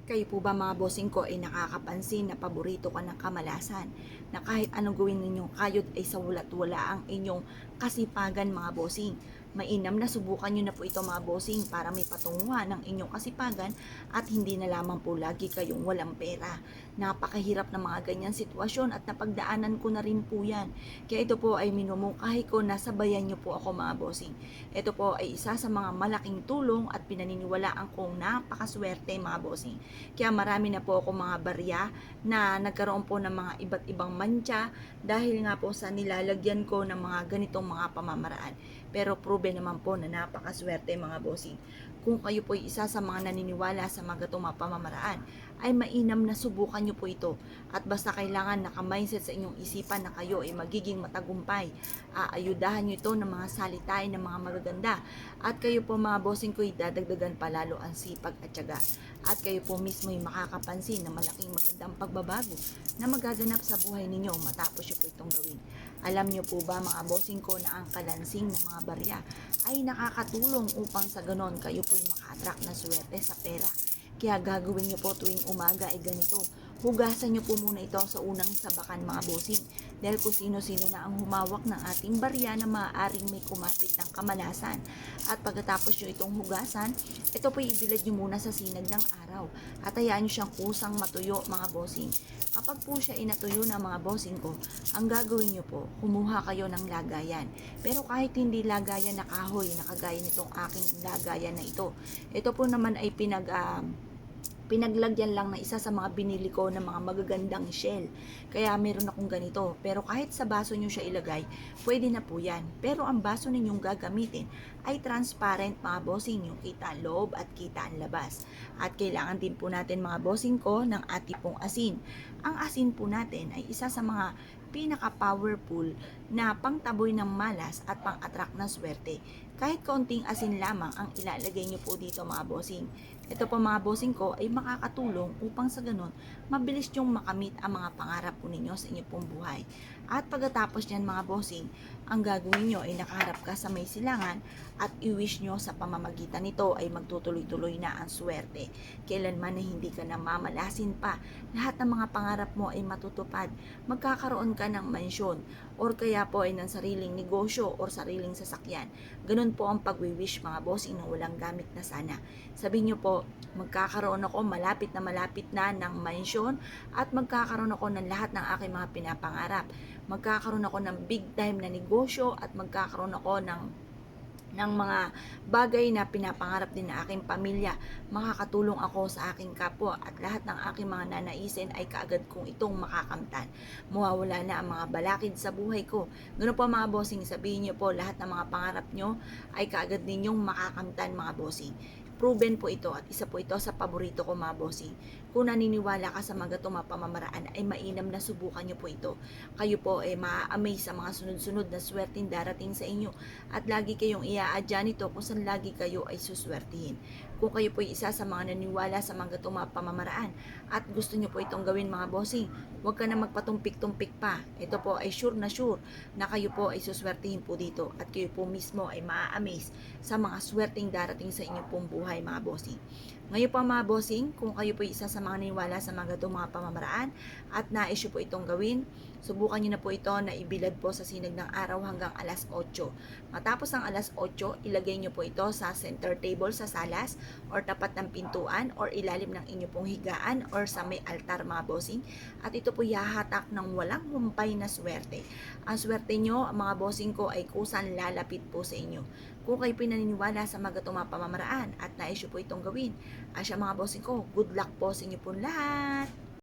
Kayo po ba mga bossing ko ay nakakapansin na paborito ka ng kamalasan na kahit anong gawin ninyong kayod ay sa wala ang inyong kasipagan mga bossing? Mainam na subukan nyo na po ito mga bossing para may patunguhan ng inyong kasipagan at hindi na lamang po lagi kayong walang pera. Napakahirap ng mga ganyan sitwasyon at napagdaanan ko na rin po yan. Kaya ito po ay minumungkahi ko na sabayan nyo po ako mga bossing. Ito po ay isa sa mga malaking tulong at pinaniniwalaan kong napakaswerte mga bossing. Kaya marami na po ako mga barya na nagkaroon po ng mga iba't ibang mantsa dahil nga po sa nilalagyan ko ng mga ganitong mga pamamaraan. Pero proven naman po na napakaswerte mga bossing. Kung kayo po ay isa sa mga naniniwala sa mga ganitong mga pamamaraan, ay mainam na subukan nyo po ito. At basta kailangan naka-mindset sa inyong isipan na kayo ay magiging matagumpay. Aayudahan nyo ito ng mga salitain ng mga magaganda. At kayo po mga bossing ko ay dadagdagan palalo ang sipag at tiyaga. At kayo po mismo ay makakapansin na malaking magandang pagbabago na magaganap sa buhay ninyo matapos nyo po itong gawin. Alam nyo po ba mga bossing ko na ang kalansing ng mga barya ay nakakatulong upang sa ganon kayo po ay maka-attract na swerte sa pera. Kaya gagawin nyo po tuwing umaga ay ganito. Hugasan nyo po muna ito sa unang sabakan mga bossing. Dahil kung sino-sino na ang humawak ng ating barya na maaaring may kumapit ng kamalasan. At pagkatapos nyo itong hugasan, ito po ibilad nyo muna sa sinag ng araw. At hayaan nyo siyang kusang matuyo mga bossing. Kapag po siya inatuyo na mga bossing ko, ang gagawin nyo po, kumuha kayo ng lagayan. Pero kahit hindi lagayan na kahoy, nakagaya nitong aking lagayan na ito po naman ay pinaglagyan lang na isa sa mga binili ko ng mga magagandang shell. Kaya meron akong ganito. Pero kahit sa baso nyo siya ilagay, pwede na po yan. Pero ang baso ninyong gagamitin ay transparent mga bossing nyo. Kita ang loob at kita ang labas. At kailangan din po natin mga bossing ko ng atipong asin. Ang asin po natin ay isa sa mga pinaka-powerful na pangtaboy ng malas at pang-attract ng swerte. Kahit kaunting asin lamang ang ilalagay nyo po dito mga bossing. Ito po mga bossing ko ay makakatulong upang sa ganun, mabilis nyong makamit ang mga pangarap po ninyo sa inyong pong buhay. At pagkatapos nyan mga bossing, ang gagawin nyo ay nakaharap ka sa may silangan at i-wish nyo sa pamamagitan nito ay magtutuloy-tuloy na ang swerte. Kailanman na hindi ka namamalasin pa, lahat ng mga pangarap mo ay matutupad. Magkakaroon ka ng mansyon or kaya po ay ng sariling negosyo or sariling sasakyan. Ganun po ang pag-wish mga bossing na walang gamit na sana. Sabihin nyo po, magkakaroon ako malapit na ng mansyon at magkakaroon ako ng lahat ng aking mga pinapangarap. Magkakaroon ako ng big time na negosyo at magkakaroon ako ng mga bagay na pinapangarap din ng aking pamilya. Makakatulong ako sa aking kapwa at lahat ng aking mga nanaisin ay kaagad kong itong makakamtan. Mawawala na ang mga balakid sa buhay ko. Ganoon po mga bossing, sabihin niyo po lahat ng mga pangarap nyo ay kaagad ninyong makakamtan mga bossing. Proven po ito at isa po ito sa paborito ko mga bossing. Kung naniniwala ka sa mga gatong mga pamamaraan ay mainam na subukan nyo po ito. Kayo po ay ma-amaze sa mga sunod-sunod na swerteng darating sa inyo at lagi kayong iaadya nito kung saan lagi kayo ay suswertihin. Kung kayo po ay isa sa mga naniniwala sa mga gatong mga pamamaraan at gusto nyo po itong gawin mga bossing, huwag ka na magpatumpik-tumpik pa. Ito po ay sure na kayo po ay suswertihin po dito at kayo po mismo ay ma-amaze sa mga swerteng darating sa inyong pong buhay mga bossing. Ngayon po mga bossing, kung kayo po isa sa mga naniwala sa mga gatong mga pamamaraan at nais nyo po itong gawin, subukan nyo na po ito na ibilad po sa sinag ng araw hanggang alas 8. Matapos ang alas 8, ilagay nyo po ito sa center table sa salas or tapat ng pintuan or ilalim ng inyo pong higaan or sa may altar mga bossing. At ito po yahatak ng walang humpay na swerte. Ang swerte nyo, mga bossing ko, ay kusang lalapit po sa inyo. Kung kayo pinaniniwala sa mga gatong mga pamamaraan at nais nyo po itong gawin, asya mga bossing ko, good luck po sa inyo po lahat!